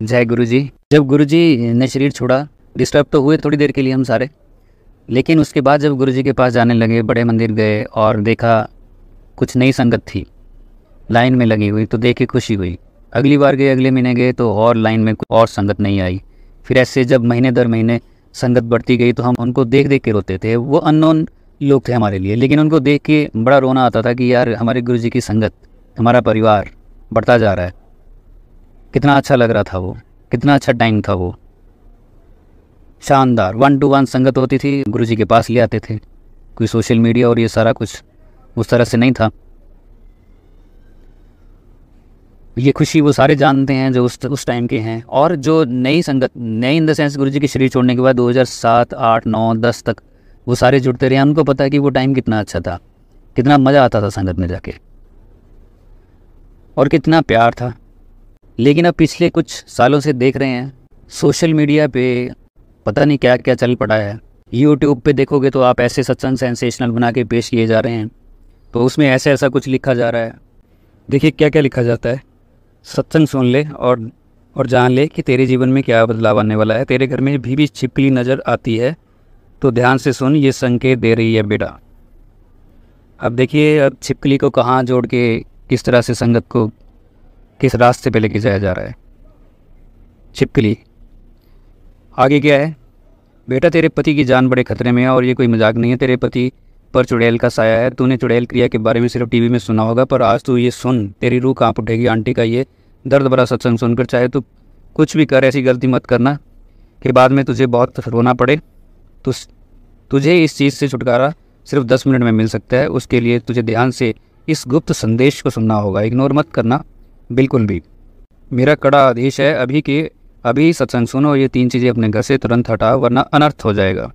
जय गुरु जी। जब गुरु जी ने शरीर छोड़ा, डिस्टर्ब तो हुए थोड़ी देर के लिए हम सारे, लेकिन उसके बाद जब गुरु जी के पास जाने लगे, बड़े मंदिर गए और देखा कुछ नई संगत थी लाइन में लगी हुई, तो देख के खुशी हुई। अगली बार गए, अगले महीने गए तो और लाइन में कुछ और संगत नहीं आई। फिर ऐसे जब महीने दर महीने संगत बढ़ती गई तो हम उनको देख देख के रोते थे। वो अननोन लोग थे हमारे लिए, लेकिन उनको देख के बड़ा रोना आता था कि यार हमारे गुरु जी की संगत, हमारा परिवार बढ़ता जा रहा है। कितना अच्छा लग रहा था वो, कितना अच्छा टाइम था वो, शानदार 1-to-1 संगत होती थी, गुरु जी के पास ले आते थे। कोई सोशल मीडिया और ये सारा कुछ उस तरह से नहीं था। ये खुशी वो सारे जानते हैं जो उस टाइम के हैं। और जो नई संगत, नई इन द सेंस गुरु जी के शरीर छोड़ने के बाद 2007, 8, 9, 10 तक वो सारे जुड़ते रहे। उनको पता है कि वो टाइम कितना अच्छा था, कितना मज़ा आता था संगत में जाके और कितना प्यार था। लेकिन अब पिछले कुछ सालों से देख रहे हैं सोशल मीडिया पे पता नहीं क्या क्या चल पड़ा है। यूट्यूब पे देखोगे तो आप ऐसे सत्संग सेंसेशनल बना के पेश किए जा रहे हैं, तो उसमें ऐसे ऐसा कुछ लिखा जा रहा है। देखिए क्या क्या लिखा जाता है। सत्संग सुन ले और जान ले कि तेरे जीवन में क्या बदलाव आने वाला है। तेरे घर में भी छिपकली नज़र आती है तो ध्यान से सुन, ये संकेत दे रही है बेटा। अब देखिए, अब छिपकली को कहाँ जोड़ के किस तरह से संगत को किस रास्ते पे लेके जाया जा रहा है। छिपकली आगे क्या है, बेटा तेरे पति की जान बड़े खतरे में है और ये कोई मजाक नहीं है। तेरे पति पर चुड़ैल का साया है। तूने चुड़ैल क्रिया के बारे में सिर्फ टीवी में सुना होगा, पर आज तू ये सुन, तेरी रूह कांप उठेगी। आंटी का ये दर्द भरा सत्संग सुनकर चाहे तू कुछ भी कर, ऐसी गलती मत करना कि बाद में तुझे बहुत रोना पड़े। तुझे इस चीज़ से छुटकारा सिर्फ 10 मिनट में मिल सकता है। उसके लिए तुझे ध्यान से इस गुप्त संदेश को सुनना होगा। इग्नोर मत करना बिल्कुल भी। मेरा कड़ा आदेश है, अभी सत्संग सुनो। ये 3 चीज़ें अपने घर से तुरंत हटाओ वरना अनर्थ हो जाएगा।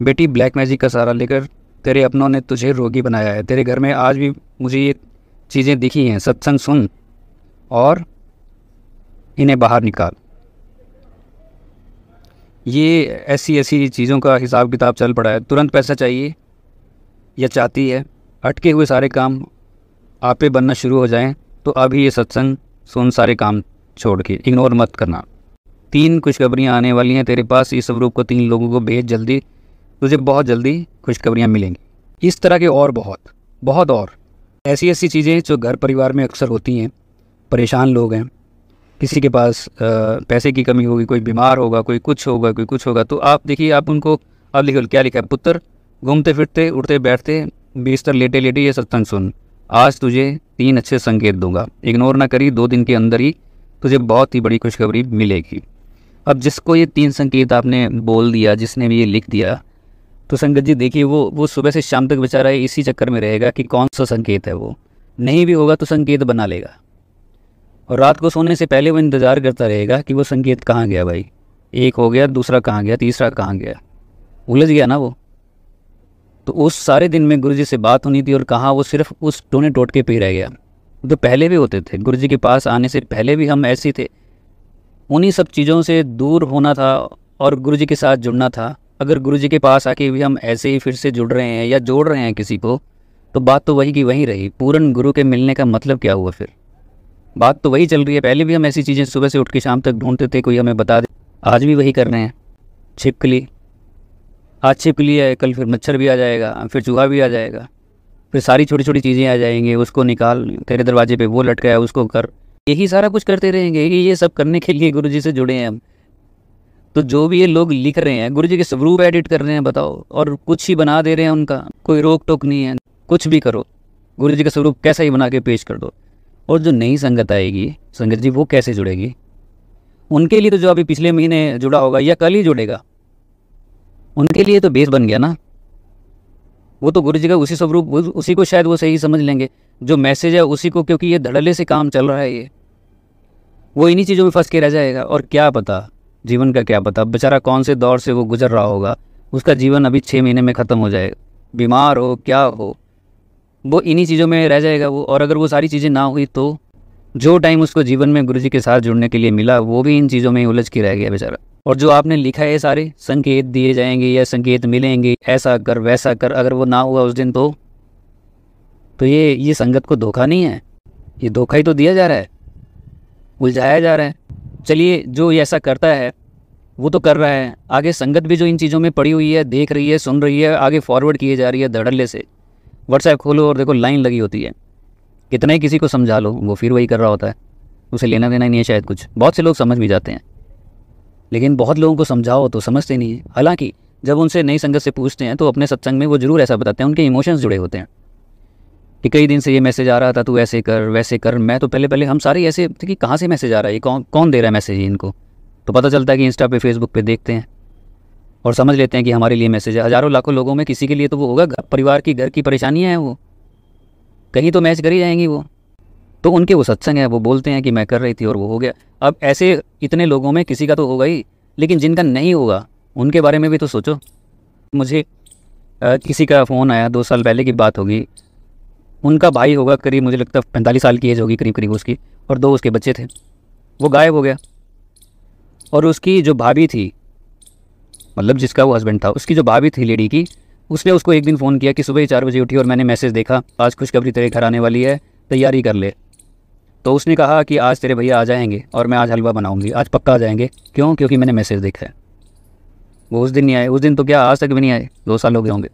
बेटी, ब्लैक मैजिक का सहारा लेकर तेरे अपनों ने तुझे रोगी बनाया है। तेरे घर में आज भी मुझे ये चीज़ें दिखी हैं। सत्संग सुन और इन्हें बाहर निकाल। ये ऐसी चीज़ों का हिसाब किताब चल पड़ा है। तुरंत पैसा चाहिए या चाहती है, अटके हुए सारे काम आप पे बनना शुरू हो जाएं, तो अभी ये सत्संग सुन, सारे काम छोड़ के। इग्नोर मत करना। 3 खुशखबरियाँ आने वाली हैं तेरे पास। इस स्वरूप को 3 लोगों को भेज जल्दी, तुझे बहुत जल्दी खुशखबरियाँ मिलेंगी। इस तरह के और बहुत और ऐसी चीज़ें जो घर परिवार में अक्सर होती हैं। परेशान लोग हैं, किसी के पास पैसे की कमी होगी, कोई बीमार होगा, कोई कुछ होगा, तो आप देखिए, आप उनको अब लिखो क्या लिखा है। पुत्र, घूमते फिरते उठते बैठते बिस्तर लेटे ये सत्संग सुन। आज तुझे 3 अच्छे संकेत दूंगा, इग्नोर ना करी। 2 दिन के अंदर ही तुझे बहुत ही बड़ी खुशखबरी मिलेगी। अब जिसको ये 3 संकेत आपने बोल दिया, जिसने भी ये लिख दिया, तो संगत जी देखिए, वो सुबह से शाम तक बेचारा इसी चक्कर में रहेगा कि कौन सा संकेत है। वो नहीं भी होगा तो संकेत बना लेगा, और रात को सोने से पहले वो इंतज़ार करता रहेगा कि वो संकेत कहाँ गया भाई। 1 हो गया, दूसरा कहाँ गया, तीसरा कहाँ गया, उलझ गया ना वो। तो उस सारे दिन में गुरुजी से बात होनी थी और कहाँ वो सिर्फ उस टोने टोटके पे ही रह गया। तो पहले भी होते थे, गुरुजी के पास आने से पहले भी हम ऐसे थे। उन्हीं सब चीज़ों से दूर होना था और गुरुजी के साथ जुड़ना था। अगर गुरुजी के पास आके भी हम ऐसे ही फिर से जुड़ रहे हैं या जोड़ रहे हैं किसी को, तो बात तो वही की वही रही। पूर्ण गुरु के मिलने का मतलब क्या हुआ फिर? बात तो वही चल रही है। पहले भी हम ऐसी चीज़ें सुबह से उठ के शाम तक ढूंढते थे, कोई हमें बता दे। आज भी वही कर रहे हैं। छिपकली, आज छिपकली है, कल फिर मच्छर भी आ जाएगा, फिर चूहा भी आ जाएगा, फिर सारी छोटी छोटी चीज़ें आ जाएंगी। उसको निकाल, तेरे दरवाजे पे वो लटका है, उसको कर। यही सारा कुछ करते रहेंगे। ये सब करने के लिए गुरुजी से जुड़े हैं हम। तो जो भी ये लोग लिख रहे हैं, गुरुजी के स्वरूप एडिट कर रहे हैं, बताओ, और कुछ ही बना दे रहे हैं उनका। कोई रोक टोक नहीं है, कुछ भी करो, गुरुजी का स्वरूप कैसा ही बना के पेश कर दो। और जो नई संगत आएगी संगत जी, वो कैसे जुड़ेगी? उनके लिए तो जो अभी पिछले महीने जुड़ा होगा या कल ही जुड़ेगा, उनके लिए तो बेस बन गया ना। वो तो गुरुजी का उसी स्वरूप, उसी को शायद वो सही समझ लेंगे, जो मैसेज है उसी को, क्योंकि ये धड़ल्ले से काम चल रहा है। ये वो इन्हीं चीज़ों में फंस के रह जाएगा। और क्या पता, जीवन का क्या पता, बेचारा कौन से दौर से वो गुजर रहा होगा। उसका जीवन अभी 6 महीने में ख़त्म हो जाएगा। बीमार हो, क्या हो, वो इन्हीं चीज़ों में रह जाएगा वो। और अगर वो सारी चीज़ें ना हुई तो जो टाइम उसको जीवन में गुरुजी के साथ जुड़ने के लिए मिला, वो भी इन चीज़ों में उलझ के रह गया बेचारा। और जो आपने लिखा है, सारे संकेत दिए जाएंगे या संकेत मिलेंगे, ऐसा कर वैसा कर, अगर वो ना हुआ उस दिन तो ये संगत को धोखा नहीं है, ये धोखा ही तो दिया जा रहा है, उलझाया जा रहा है। चलिए, जो ये ऐसा करता है वो तो कर रहा है, आगे संगत भी जो इन चीज़ों में पड़ी हुई है, देख रही है, सुन रही है, आगे फॉरवर्ड किए जा रही है धड़ल्ले से। व्हाट्सएप खोलो और देखो लाइन लगी होती है। कितना ही किसी को समझा लो, वो फिर वही कर रहा होता है, उसे लेना देना ही नहीं है शायद कुछ। बहुत से लोग समझ भी जाते हैं, लेकिन बहुत लोगों को समझाओ तो समझते नहीं है। हालांकि जब उनसे नई संगत से पूछते हैं तो अपने सत्संग में वो जरूर ऐसा बताते हैं, उनके इमोशंस जुड़े होते हैं कि कई दिन से ये मैसेज आ रहा था, तू ऐसे कर वैसे कर। मैं तो पहले हम सारे ऐसे थे कि कहाँ से मैसेज आ रहा है, ये कौन दे रहा है मैसेज इनको। तो पता चलता है कि इंस्टा पे, फेसबुक पे देखते हैं और समझ लेते हैं कि हमारे लिए मैसेज है। हज़ारों लाखों लोगों में किसी के लिए तो वो होगा, परिवार की, घर की परेशानियाँ हैं, वो कहीं तो मैच कर ही जाएंगी वो। तो उनके वो सत्संग है, वो बोलते हैं कि मैं कर रही थी और वो हो गया। अब ऐसे इतने लोगों में किसी का तो होगा ही, लेकिन जिनका नहीं होगा उनके बारे में भी तो सोचो। मुझे किसी का फ़ोन आया, 2 साल पहले की बात होगी। उनका भाई होगा करीब, मुझे लगता है 45 साल की एज होगी करीब उसकी, और 2 उसके बच्चे थे। वो गायब हो गया। और उसकी जो भाभी थी, मतलब जिसका वो हस्बैंड था, उसकी जो भाभी थी लेडी की, उसने उसको एक दिन फ़ोन किया कि सुबह ही 4 बजे उठी और मैंने मैसेज देखा, आज खुशखबरी तेरे घर आने वाली है, तैयारी कर ले। तो उसने कहा कि आज तेरे भैया आ जाएंगे और मैं आज हलवा बनाऊंगी, आज पक्का आ जाएंगे। क्यों? क्योंकि मैंने मैसेज देखा है। वो उस दिन नहीं आए, उस दिन तो क्या आज तक भी नहीं आए, 2 साल हो गए होंगे।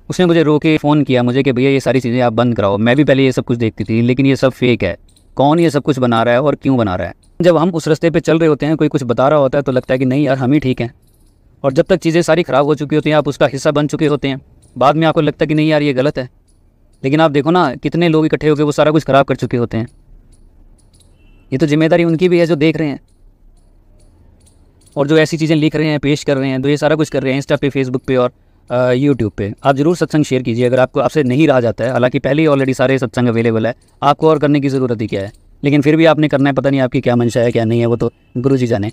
उसने मुझे रो के फ़ोन किया मुझे कि भैया ये सारी चीज़ें आप बंद कराओ। मैं भी पहले ये सब कुछ देखती थी, लेकिन ये सब फेक है। कौन ये सब कुछ बना रहा है और क्यों बना रहा है? जब हम उस रास्ते पे चल रहे होते हैं, कोई कुछ बता रहा होता है तो लगता है कि नहीं यार हम ही ठीक हैं। और जब तक चीज़ें सारी ख़राब हो चुकी होती हैं, आप उसका हिस्सा बन चुके होते हैं, बाद में आपको लगता है कि नहीं यार ये गलत है। लेकिन आप देखो ना, कितने लोग इकट्ठे होकर वो सारा कुछ ख़राब कर चुके होते हैं। ये तो जिम्मेदारी उनकी भी है जो देख रहे हैं और जो ऐसी चीज़ें लिख रहे हैं, पेश कर रहे हैं, तो ये सारा कुछ कर रहे हैं इंस्टा पे, फेसबुक पे और यूट्यूब पे। आप ज़रूर सत्संग शेयर कीजिए अगर आपसे नहीं रहा जाता है। हालांकि पहले ही ऑलरेडी सारे सत्संग अवेलेबल है, आपको और करने की ज़रूरत ही क्या है। लेकिन फिर भी आपने करना है, पता नहीं आपकी क्या मंशा है क्या नहीं है, वो तो गुरु जी जाने।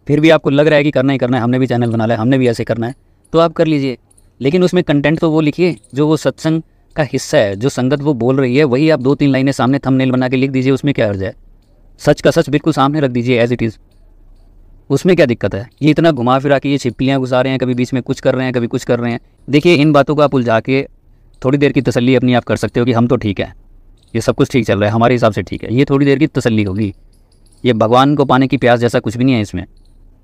फिर भी आपको लग रहा है कि करना ही करना है, हमने भी चैनल बना लिया, हमने भी ऐसे करना है, तो आप कर लीजिए। लेकिन उसमें कंटेंट तो वो लिखिए जो वो सत्संग का हिस्सा है, जो संगत वो बोल रही है वही आप 2-3 लाइनें सामने थंबनेल बना के लिख दीजिए। उसमें क्या अर्ज है? सच का सच बिल्कुल सामने रख दीजिए एज इट इज़। उसमें क्या दिक्कत है? ये इतना घुमा फिरा के ये छिपकलियाँ घुसा रहे हैं, कभी बीच में कुछ कर रहे हैं, कभी कुछ कर रहे हैं। देखिए, इन बातों को आप उलझा के थोड़ी देर की तसल्ली अपनी आप कर सकते हो कि हम तो ठीक है, ये सब कुछ ठीक चल रहा है, हमारे हिसाब से ठीक है। ये थोड़ी देर की तसल्ली होगी। ये भगवान को पाने की प्यास जैसा कुछ भी नहीं है इसमें,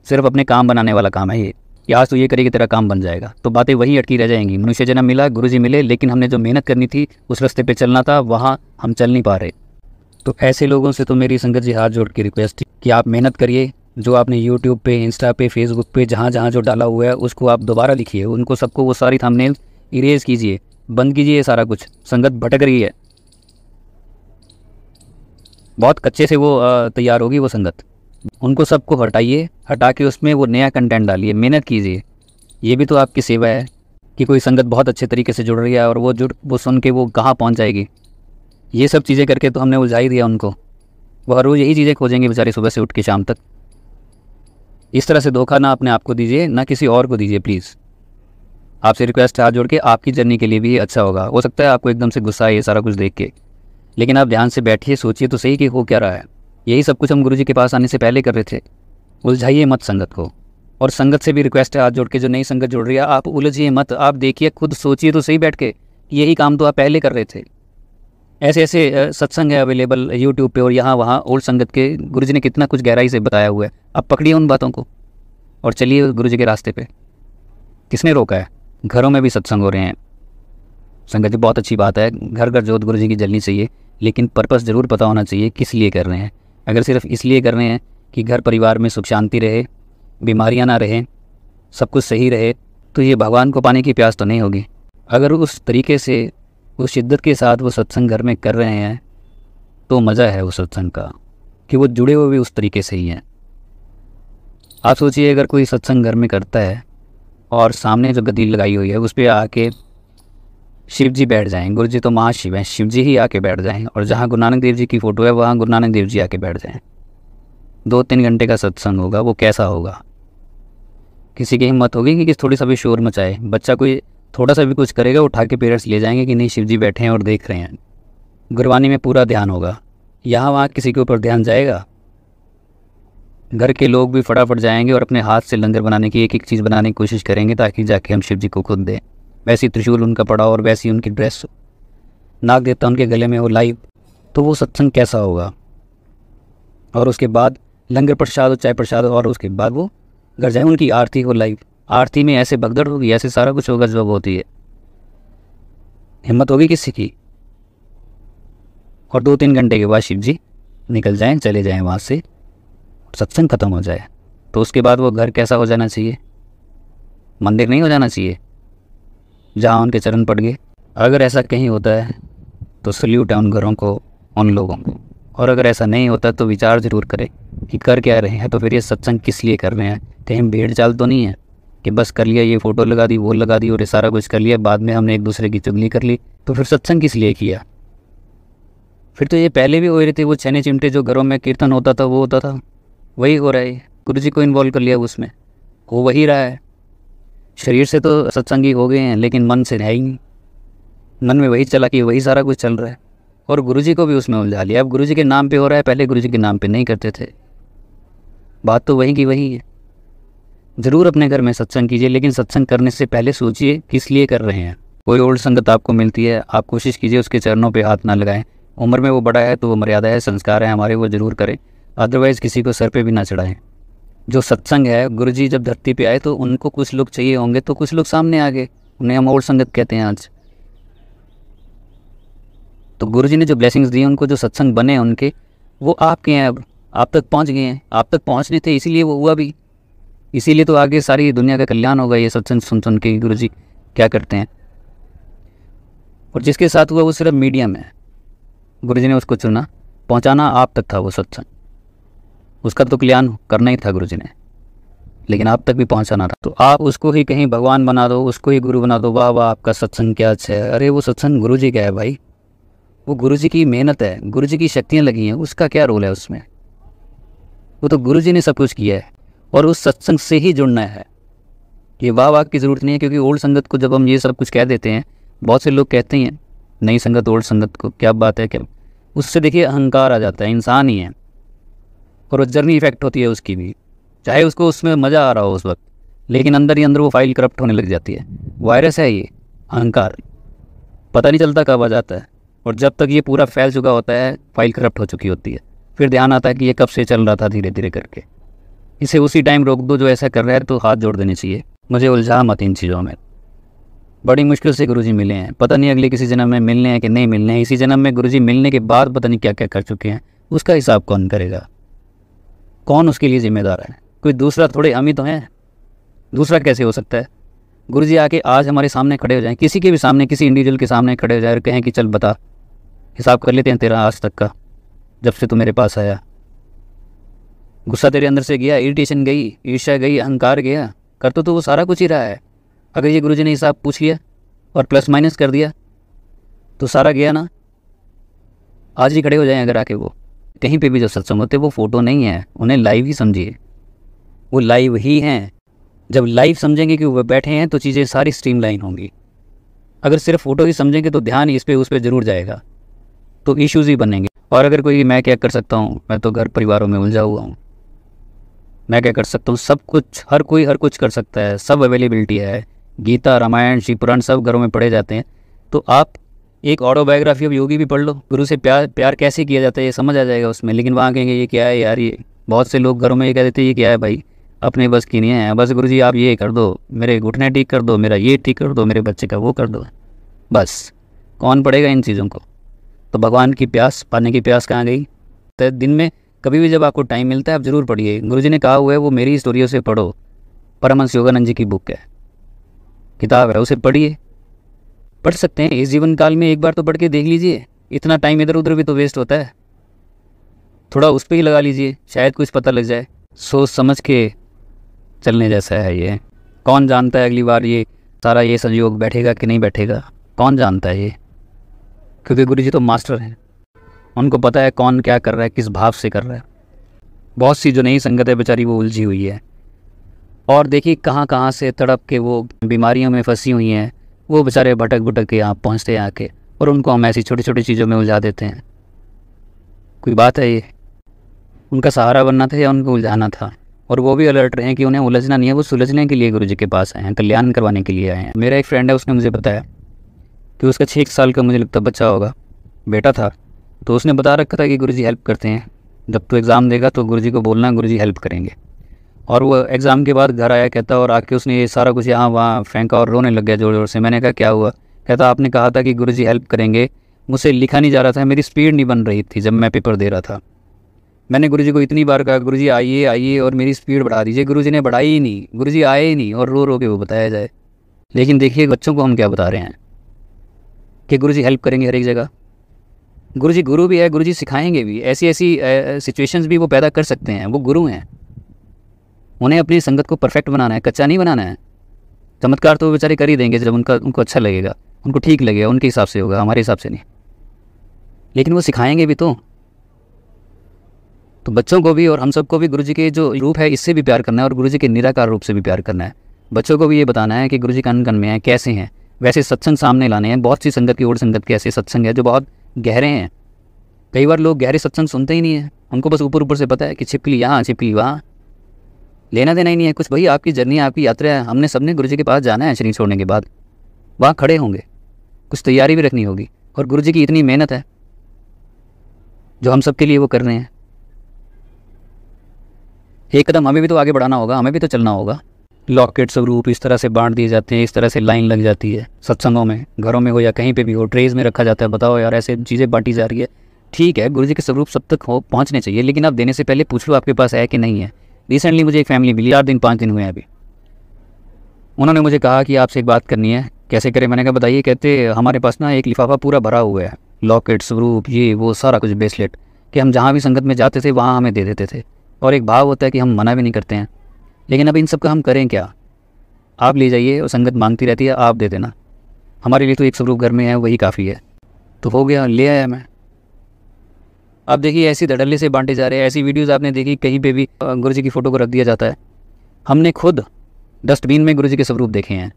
सिर्फ अपने काम बनाने वाला काम है ये कि आज तो ये करेगी तेरा काम बन जाएगा। तो बातें वहीं अटकी रह जाएंगी। मनुष्य जन्म मिला, गुरुजी मिले, लेकिन हमने जो मेहनत करनी थी, उस रास्ते पे चलना था, वहाँ हम चल नहीं पा रहे। तो ऐसे लोगों से तो मेरी संगत जी हाथ जोड़ के रिक्वेस्ट कि आप मेहनत करिए। जो आपने यूट्यूब पे, इंस्टा पे, फेसबुक पे जहाँ जहाँ जो डाला हुआ है उसको आप दोबारा लिखिए, उनको सबको वो सारी थंबनेल इरेज कीजिए, बंद कीजिए ये सारा कुछ। संगत भटक रही है, बहुत कच्चे से वो तैयार होगी वो संगत। उनको सबको हटाइए, हटा के उसमें वो नया कंटेंट डालिए, मेहनत कीजिए। ये भी तो आपकी सेवा है कि कोई संगत बहुत अच्छे तरीके से जुड़ रही है और वो सुन के वो कहाँ पहुँच जाएगी। ये सब चीज़ें करके तो हमने उलझा ही दिया उनको। वो हर रोज़ यही चीज़ें खोजेंगे बेचारे, सुबह से उठ के शाम तक। इस तरह से धोखा ना अपने आप को दीजिए, ना किसी और को दीजिए प्लीज़। आपसे रिक्वेस्ट हाथ जोड़ के, आपकी जर्नी के लिए भी अच्छा होगा। हो सकता है आपको एकदम से गुस्सा है ये सारा कुछ देख के, लेकिन आप ध्यान से बैठिए, सोचिए तो सही कि हो क्या रहा है। यही सब कुछ हम गुरुजी के पास आने से पहले कर रहे थे। उलझाइए मत संगत को। और संगत से भी रिक्वेस्ट है हाथ जोड़ के, जो नई संगत जुड़ रही है, आप उलझिए मत। आप देखिए, खुद सोचिए तो सही बैठ के, यही काम तो आप पहले कर रहे थे। ऐसे ऐसे सत्संग है अवेलेबल यूट्यूब पे और यहाँ वहाँ ओल्ड संगत के, गुरुजी ने कितना कुछ गहराई से बताया हुआ है। अब पकड़िए उन बातों को और चलिए गुरुजी के रास्ते पे। किसने रोका है? घरों में भी सत्संग हो रहे हैं। संगत जी बहुत अच्छी बात है, घर घर जोत गुरुजी की जलनी चाहिए, लेकिन पर्पस ज़रूर पता होना चाहिए किस लिए कर रहे हैं। अगर सिर्फ इसलिए कर रहे हैं कि घर परिवार में सुख शांति रहे, बीमारियां ना रहें, सब कुछ सही रहे, तो ये भगवान को पाने की प्यास तो नहीं होगी। अगर उस तरीके से, उस शिद्दत के साथ वो सत्संग घर में कर रहे हैं तो मज़ा है उस सत्संग का कि वो जुड़े हुए भी उस तरीके से ही हैं। आप सोचिए, अगर कोई सत्संग घर में करता है और सामने जो गद्दी लगाई हुई है उस पर आके शिव जी बैठ जाएं, गुरु जी तो महाशिव हैं, शिव जी ही आके बैठ जाएं, और जहाँ गुरु नानक देव जी की फ़ोटो है वहाँ गुरु नानक देव जी आके बैठ जाएं। 2-3 घंटे का सत्संग होगा, वो कैसा होगा? किसी की हिम्मत होगी कि थोड़ी सा भी शोर मचाए? बच्चा कोई थोड़ा सा भी कुछ करेगा, उठा के पेरेंट्स ले जाएंगे कि नहीं शिव जी बैठे हैं और देख रहे हैं। गुरबानी में पूरा ध्यान होगा, यहाँ वहाँ किसी के ऊपर ध्यान जाएगा? घर के लोग भी फटाफट जाएंगे और अपने हाथ से लंगर बनाने की, एक एक चीज़ बनाने की कोशिश करेंगे ताकि जाके हम शिव जी को खुद दें। वैसी त्रिशूल उनका पड़ा और वैसी उनकी ड्रेस, नाग देवता उनके गले में हो लाइव, तो वो सत्संग कैसा होगा? और उसके बाद लंगर प्रसाद हो, चाय प्रसाद हो, और उसके बाद वो घर जाए। उनकी आरती हो लाइव, आरती में ऐसे भगदड़ होगी, ऐसे सारा कुछ होगा जब होती है। हिम्मत होगी किसी की? और 2-3 घंटे के बाद शिव जी निकल जाएं, चले जाएं वहाँ से, सत्संग खत्म हो जाए, तो उसके बाद वो घर कैसा हो जाना चाहिए? मंदिर नहीं हो जाना चाहिए जहाँ उनके चरण पड़ गए। अगर ऐसा कहीं होता है तो सल्यूट है उन घरों को, उन लोगों को। और अगर ऐसा नहीं होता तो विचार ज़रूर करें कि कर क्या रहे हैं, तो फिर ये सत्संग किस लिए कर रहे हैं। कहीं भेड़ चाल तो नहीं है कि बस कर लिया, ये फ़ोटो लगा दी, वो लगा दी और ये सारा कुछ कर लिया, बाद में हमने एक दूसरे की चुगली कर ली, तो फिर सत्संग किस लिए किया? फिर तो ये पहले भी हो रहे थे, वो छेने चिमटे जो घरों में कीर्तन होता था वो होता था, वही हो रहा है। गुरु जी को इन्वॉल्व कर लिया उसमें, हो वही रहा है। शरीर से तो सत्संगी हो गए हैं लेकिन मन से है ही नहीं, मन में वही चला कि वही सारा कुछ चल रहा है, और गुरु जी को भी उसमें उलझा लिया। अब गुरु जी के नाम पे हो रहा है, पहले गुरु जी के नाम पे नहीं करते थे। बात तो वही की वही है। ज़रूर अपने घर में सत्संग कीजिए, लेकिन सत्संग करने से पहले सोचिए किस लिए कर रहे हैं। कोई ओल्ड संगत आपको मिलती है, आप कोशिश कीजिए उसके चरणों पे हाथ ना लगाएं। उम्र में वो बड़ा है तो वो मर्यादा है, संस्कार है हमारे, वो ज़रूर करें। अदरवाइज़ किसी को सर पे भी ना चढ़ाएं। जो सत्संग है, गुरु जी जब धरती पे आए तो उनको कुछ लोग चाहिए होंगे, तो कुछ लोग सामने आ गए, उन्हें हम ओल्ड संगत कहते हैं आज। तो गुरु जी ने जो ब्लेसिंग्स दी उनको, जो सत्संग बने उनके, वो आपके हैं, अब आप तक पहुंच गए हैं। आप तक पहुंचने थे इसीलिए वो हुआ भी, इसीलिए तो आगे सारी दुनिया का कल्याण होगा ये सत्संग सुन सुन के गुरु जी क्या करते हैं। और जिसके साथ हुआ वो सिर्फ मीडियम है, गुरु जी ने उसको चुना, पहुंचाना आप तक था वो सत्संग, उसका तो कल्याण करना ही था गुरु जी ने, लेकिन आप तक भी पहुंचाना था। तो आप उसको ही कहीं भगवान बना दो, उसको ही गुरु बना दो, वाह वाह आपका सत्संग क्या अच्छा है। अरे वो सत्संग गुरु जी का है भाई, वो गुरु जी की मेहनत है, गुरु जी की शक्तियाँ लगी हैं, उसका क्या रोल है उसमें? वो तो गुरु जी ने सब कुछ किया है, और उस सत्संग से ही जुड़ना है। ये वाह वाह की ज़रूरत नहीं है, क्योंकि ओल्ड संगत को जब हम ये सब कुछ कह देते हैं, बहुत से लोग कहते हैं नई संगत ओल्ड संगत को, क्या बात है क्या, उससे देखिए अहंकार आ जाता है, इंसान ही है, और वो जर्नी इफेक्ट होती है उसकी भी, चाहे उसको उसमें मज़ा आ रहा हो उस वक्त, लेकिन अंदर ही अंदर वो फाइल करप्ट होने लग जाती है। वायरस है ये अहंकार, पता नहीं चलता कब आ जाता है, और जब तक ये पूरा फैल चुका होता है, फाइल करप्ट हो चुकी होती है, फिर ध्यान आता है कि ये कब से चल रहा था, धीरे धीरे करके। इसे उसी टाइम रोक दो जो ऐसा कर रहा है, तो हाथ जोड़ देने चाहिए। मुझे उलझा मत इन चीज़ों में। बड़ी मुश्किल से गुरुजी मिले हैं, पता नहीं अगले किसी जन्म में मिलने हैं कि नहीं मिलने हैं। इसी जन्म में गुरुजी मिलने के बाद पता नहीं क्या क्या कर चुके हैं, उसका हिसाब कौन करेगा? कौन उसके लिए जिम्मेदार है? कोई दूसरा थोड़े, हम ही तो हैं। दूसरा कैसे हो सकता है? गुरुजी आके आज हमारे सामने खड़े हो जाएं, किसी के भी सामने, किसी इंडिविजुअल के सामने खड़े हो जाए और कहें कि चल बता, हिसाब कर लेते हैं तेरा आज तक का, जब से तू मेरे पास आया। गुस्सा तेरे अंदर से गया, इरिटेशन गई, ईर्ष्या गई, अहंकार गया, कर तो वो सारा कुछ ही रहा है। अगर ये गुरुजी ने हिसाब पूछ लिया और प्लस माइनस कर दिया तो सारा गया ना। आज ही खड़े हो जाएं अगर आके, वो कहीं पे भी जो सत्संग होते वो फ़ोटो नहीं है, उन्हें लाइव ही समझिए, वो लाइव ही हैं। जब लाइव समझेंगे कि वो बैठे हैं तो चीज़ें सारी स्ट्रीमलाइन होंगी। अगर सिर्फ फ़ोटो ही समझेंगे तो ध्यान इस पे उस पर ज़रूर जाएगा, तो इश्यूज़ ही बनेंगे। और अगर कोई मैं क्या कर सकता हूँ, मैं तो घर परिवारों में उलझा हुआ हूँ, मैं क्या कर सकता हूँ? सब कुछ, हर कोई हर कुछ कर सकता है, सब अवेलेबिलिटी है। गीता, रामायण, शिव पुराण सब घरों में पढ़े जाते हैं। तो आप एक ऑटोबायोग्राफी ऑफ योगी भी पढ़ लो, गुरु से प्यार कैसे किया जाता है ये समझ आ जाएगा उसमें। लेकिन वहाँ कहेंगे ये क्या है यार, ये बहुत से लोग घरों में ये कह देते हैं ये क्या है भाई, अपने बस की नहीं है, बस गुरुजी आप ये कर दो, मेरे घुटने ठीक कर दो, मेरा ये ठीक कर दो, मेरे बच्चे का वो कर दो, बस। कौन पढ़ेगा इन चीज़ों को? तो भगवान की प्यास, पाने की प्यास कहाँ गई? तो दिन में कभी भी जब आपको टाइम मिलता है आप ज़रूर पढ़िए। गुरुजी ने कहा हुआ है वो मेरी स्टोरियों से पढ़ो, परमहंस योगानंद जी की बुक है, किताब है, उसे पढ़िए। पढ़ सकते हैं इस जीवन काल में, एक बार तो पढ़ के देख लीजिए। इतना टाइम इधर उधर भी तो वेस्ट होता है, थोड़ा उस पर ही लगा लीजिए, शायद कुछ पता लग जाए। सोच समझ के चलने जैसा है ये। कौन जानता है अगली बार ये सारा ये संयोग बैठेगा कि नहीं बैठेगा, कौन जानता है ये? क्योंकि गुरुजी तो मास्टर हैं, उनको पता है कौन क्या कर रहा है, किस भाव से कर रहा है। बहुत सी जो नई संगत है बेचारी वो उलझी हुई है, और देखिए कहाँ कहाँ से तड़प के वो बीमारियों में फंसी हुई हैं, वो बेचारे भटक भटक के यहाँ पहुँचते हैं आके, और उनको हम ऐसी छोटी छोटी चीज़ों में उलझा देते हैं। कोई बात है ये? उनका सहारा बनना था या उनको उलझाना था? और वो भी अलर्ट रहे हैं कि उन्हें उलझना नहीं है, वो सुलझने के लिए गुरुजी के पास आए हैं, कल्याण करवाने के लिए आए हैं। मेरा एक फ्रेंड है, उसने मुझे बताया कि उसका 6 साल का मुझे लगता बच्चा होगा, बेटा था, तो उसने बता रखा था कि गुरुजी हेल्प करते हैं, जब तू एग्ज़ाम देगा तो गुरुजी को बोलना, गुरुजी हेल्प करेंगे। और वो एग्ज़ाम के बाद घर आया, कहता और आके उसने ये सारा कुछ यहाँ वहाँ फेंका और रोने लग गया ज़ोर ज़ोर से। मैंने कहा क्या हुआ? कहता आपने कहा था कि गुरुजी हेल्प करेंगे, मुझसे लिखा नहीं जा रहा था, मेरी स्पीड नहीं बन रही थी जब मैं पेपर दे रहा था। मैंने गुरुजी को इतनी बार कहा गुरुजी आइए आइए और मेरी स्पीड बढ़ा दीजिए, गुरुजी ने बढ़ाई ही नहीं, गुरुजी आए ही नहीं और रो रो के वो बताया जाए। लेकिन देखिए बच्चों को हम क्या बता रहे हैं कि गुरुजी हेल्प करेंगे हर एक जगह। गुरुजी गुरु भी है, गुरुजी सिखाएंगे भी, ऐसी ऐसी सिचुएशंस भी वो पैदा कर सकते हैं। वो गुरु हैं, उन्हें अपनी संगत को परफेक्ट बनाना है, कच्चा नहीं बनाना है। चमत्कार तो वो बेचारे कर ही देंगे जब उनको अच्छा लगेगा, उनको ठीक लगेगा, उनके हिसाब से होगा, हमारे हिसाब से नहीं। लेकिन वो सिखाएंगे भी तो बच्चों को भी और हम सबको भी गुरुजी के जो रूप है इससे भी प्यार करना है और गुरुजी के निराकार रूप से भी प्यार करना है। बच्चों को भी ये बताना है कि गुरुजी कन कन में है, कैसे हैं। वैसे सत्संग सामने लाने हैं। बहुत सी संगत की ओर संगत के ऐसे सत्संग है जो बहुत गहरे हैं। कई बार लोग गहरे सत्संग सुनते ही नहीं है, उनको बस ऊपर ऊपर से पता है कि छिपकली यहाँ छिपकली वहाँ, लेना देना ही नहीं है कुछ। भाई आपकी जर्नी, आपकी यात्रा है, हमने सबने गुरुजी के पास जाना है शरीर छोड़ने के बाद, वहाँ खड़े होंगे, कुछ तैयारी भी रखनी होगी। और गुरुजी की इतनी मेहनत है जो हम सब के लिए वो कर रहे हैं। एक कदम हमें भी तो आगे बढ़ाना होगा, हमें भी तो चलना होगा। लॉकेट स्वरूप इस तरह से बांट दिए जाते हैं, इस तरह से लाइन लग जाती है सत्संगों में, घरों में हो या कहीं पे भी हो, ट्रेज में रखा जाता है। बताओ यार, ऐसे चीज़ें बांटी जा रही है। ठीक है, गुरुजी के स्वरूप सब तक पहुँचने चाहिए, लेकिन आप देने से पहले पूछ लो आपके पास है कि नहीं है। रिसेंटली मुझे एक फैमिली मिली, 4 दिन 5 दिन हुए हैं अभी। उन्होंने मुझे कहा कि आपसे एक बात करनी है। कैसे करें? मैंने कहा बताइए। कहते हमारे पास ना एक लिफाफा पूरा भरा हुआ है, लॉकेट स्वरूप ये वो सारा कुछ ब्रेसलेट, कि हम जहाँ भी संगत में जाते थे वहाँ हमें दे देते थे। और एक भाव होता है कि हम मना भी नहीं करते हैं। लेकिन अब इन सब का हम करें क्या? आप ले जाइए और संगत मांगती रहती है, आप दे देना। हमारे लिए तो एक स्वरूप घर में है, वही काफ़ी है। तो हो गया, ले आया मैं। अब देखिए ऐसी धड़ल्ले से बांटे जा रहे हैं। ऐसी वीडियोज़ आपने देखी, कहीं पे भी गुरुजी की फ़ोटो को रख दिया जाता है। हमने खुद डस्टबिन में गुरुजी के स्वरूप देखे हैं।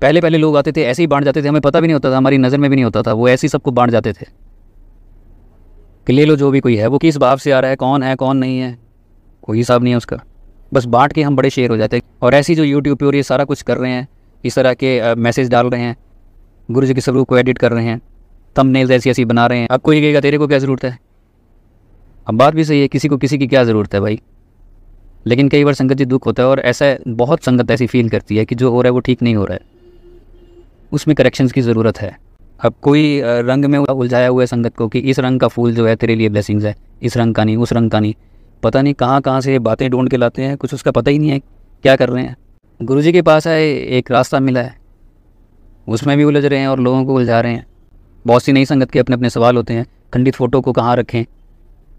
पहले पहले लोग आते थे ऐसे ही बांट जाते थे, हमें पता भी नहीं होता था, हमारी नज़र में भी नहीं होता था, वो ऐसे ही सबको बांट जाते थे कि ले लो जो भी कोई है। वो किस भाव से आ रहा है कौन नहीं है, कोई हिसाब नहीं है उसका। बस बांट के हम बड़े शेर हो जाते हैं। और ऐसी जो यूट्यूब पे और ये सारा कुछ कर रहे हैं, इस तरह के मैसेज डाल रहे हैं, गुरुजी के स्वरूप को एडिट कर रहे हैं, थंबनेल्स ऐसी ऐसी बना रहे हैं। अब कोई कहेगा तेरे को क्या ज़रूरत है? अब बात भी सही है, किसी को किसी की क्या ज़रूरत है भाई। लेकिन कई बार संगत जी दुख होता है, और ऐसा बहुत संगत ऐसी फील करती है कि जो हो रहा है वो ठीक नहीं हो रहा है, उसमें करेक्शंस की ज़रूरत है। अब कोई रंग में उलझाया हुआ है संगत को कि इस रंग का फूल जो है तेरे लिए ब्लेसिंग्स है, इस रंग का नहीं, उस रंग का नहीं। पता नहीं कहाँ कहाँ से बातें ढूंढ के लाते हैं, कुछ उसका पता ही नहीं है क्या कर रहे हैं। गुरुजी के पास है, एक रास्ता मिला है, उसमें भी उलझ रहे हैं और लोगों को उलझा रहे हैं। बहुत सी नई संगत के अपने अपने सवाल होते हैं। खंडित फ़ोटो को कहाँ रखें,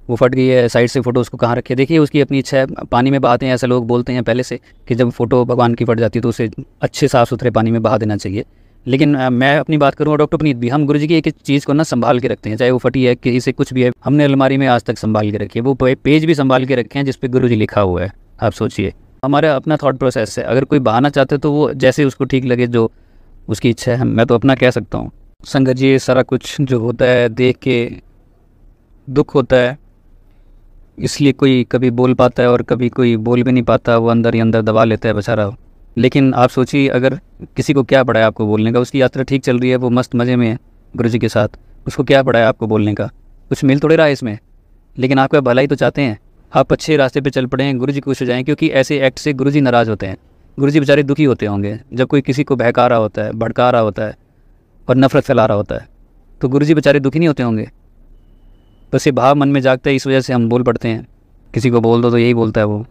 वो फट गई है साइड से फ़ोटो, उसको कहाँ रखें? देखिए उसकी अपनी इच्छा है। पानी में बहाते हैं, ऐसे लोग बोलते हैं पहले से कि जब फ़ोटो भगवान की फट जाती है तो उसे अच्छे साफ़ सुथरे पानी में बहा देना चाहिए। लेकिन मैं अपनी बात करूँ और डॉक्टर पुनीत भी, हम गुरुजी की एक चीज़ को ना संभाल के रखते हैं, चाहे वो फटी है, किसी से कुछ भी है, हमने अलमारी में आज तक संभाल के रखी है। वो पेज भी संभाल के रखे हैं जिस पे गुरुजी लिखा हुआ है। आप सोचिए, हमारा अपना थॉट प्रोसेस है। अगर कोई बहाना चाहते तो वो जैसे उसको ठीक लगे, जो उसकी इच्छा है। मैं तो अपना कह सकता हूँ। संगत जी सारा कुछ जो होता है देख के दुख होता है, इसलिए कोई कभी बोल पाता है और कभी कोई बोल भी नहीं पाता, वो अंदर ही अंदर दबा लेता है बेचारा। लेकिन आप सोचिए, अगर किसी को क्या पड़ा है आपको बोलने का? उसकी यात्रा ठीक चल रही है, वो मस्त मज़े में है गुरुजी के साथ, उसको क्या पड़ा है आपको बोलने का? कुछ मिल थोड़े रहा है इसमें। लेकिन आपका भलाई तो चाहते हैं, आप अच्छे रास्ते पे चल पड़े हैं, गुरुजी खुश हो जाएं, क्योंकि ऐसे एक्ट से गुरुजी नाराज़ होते हैं। गुरुजी बेचारे दुखी होते होंगे जब कोई किसी को बहका रहा होता है, भड़का रहा होता है और नफ़रत फैला रहा होता है, तो गुरुजी बेचारे दुखी नहीं होते होंगे? बस ये भाव मन में जागता है, इस वजह से हम बोल पड़ते हैं। किसी को बोल दो तो यही बोलता है वो।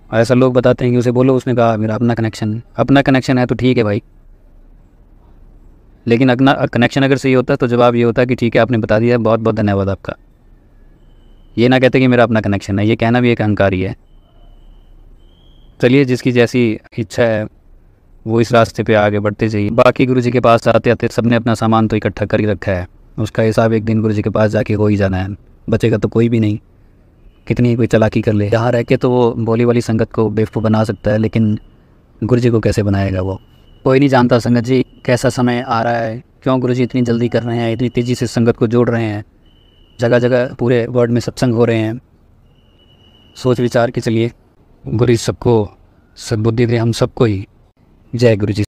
ऐसा लोग बताते हैं कि उसे बोलो, उसने कहा मेरा अपना कनेक्शन है तो ठीक है भाई। लेकिन अपना कनेक्शन अगर सही होता है तो जवाब ये होता है कि ठीक है आपने बता दिया, बहुत बहुत धन्यवाद आपका। ये ना कहते कि मेरा अपना कनेक्शन है, ये कहना भी एक अहंकार ही है। चलिए, जिसकी जैसी इच्छा है वो इस रास्ते पे आगे बढ़ते जाइए। बाकी गुरुजी के पास आते आते सबने अपना सामान तो इकट्ठा कर ही रखा है, उसका हिसाब एक दिन गुरुजी के पास जाके हो ही जाना है। बचेगा तो कोई भी नहीं, कितनी कोई चालाकी कर ले। यहाँ रह के तो वो भोली वाली संगत को बेवकूफ़ बना सकता है, लेकिन गुरुजी को कैसे बनाएगा वो? कोई नहीं जानता संगत जी कैसा समय आ रहा है, क्यों गुरुजी इतनी जल्दी कर रहे हैं, इतनी तेज़ी से संगत को जोड़ रहे हैं। जगह जगह पूरे वर्ल्ड में सत्संग हो रहे हैं। सोच विचार के चलिए। गुरुजी सबको सद्बुद्धि दे, हम सबको ही। जय गुरुजी।